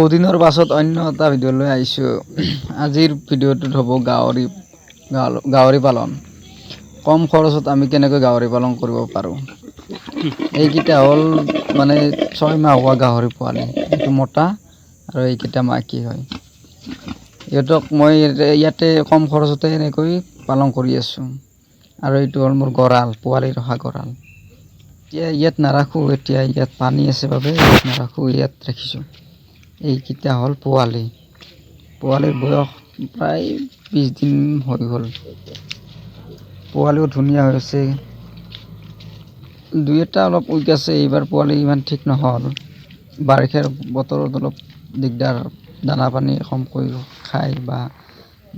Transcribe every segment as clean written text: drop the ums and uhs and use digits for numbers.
বহুদিনৰ পাছত অন্য এটা ভিডিঅ' লৈ আহিছোঁ। আজিৰ ভিডিঅ'টোত হ'ব গাহৰি পালন। কম খৰচত আমি কেনেকৈ গাহৰি পালন কৰিব পাৰোঁ। এইকেইটা হ'ল মানে 6 মাহ হোৱা গাহৰি পোৱালি, এইটো মতা আৰু এইকেইটা মাইকী হয়। ইহঁতক মই ইয়াতে কম খৰচতে এনেকৈ পালন কৰি আছোঁ। আৰু এইটো হ'ল মোৰ গঁৰাল, পোৱালি ৰখা গঁৰাল। এতিয়া ইয়াত নাৰাখোঁ, এতিয়া ইয়াত পানী আছে বাবে ইয়াত নাৰাখোঁ, ইয়াত ৰাখিছোঁ। এইকেইটা হ'ল পোৱালিৰ বয়স প্ৰায় 20 দিন হৈ গ'ল। পোৱালিও ধুনীয়া হৈছে, দুই এটা অলপ উইক আছে। এইবাৰ পোৱালি ইমান ঠিক নহ'ল, বাৰিষাৰ বতৰত অলপ দিগদাৰ, দানা পানী কমকৈ খায় বা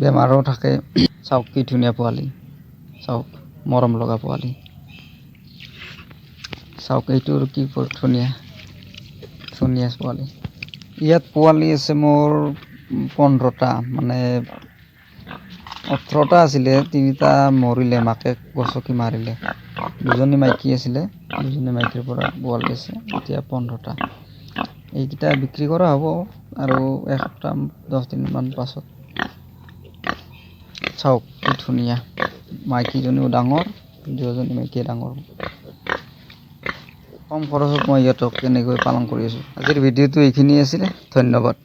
বেমাৰো থাকে। চাওক কি ধুনীয়া পোৱালি, চাওক মৰম লগা পোৱালি। চাওক এইটোৰ কি ধুনীয়া পোৱালি। ইয়াত পোৱালি আছে মোৰ 15টা, মানে 18টা আছিলে, 3টা মৰিলে, মাকে গছকি মাৰিলে। 2জনী মাইকী আছিলে, 2জনী মাইকীৰ পৰা পোৱালি আছে, এতিয়া 15টা। এইকেইটা বিক্ৰী কৰা হ'ব আৰু এসপ্তাহ 10 দিনমান পাছত। চাওক কি ধুনীয়া, মাইকীজনীও ডাঙৰ, 2জনী মাইকীয়ে ডাঙৰ। কম খৰচত মই ইহঁতক কেনেকৈ পালন কৰি আছোঁ। আজিৰ ভিডিঅ'টো এইখিনি আছিলে, ধন্যবাদ।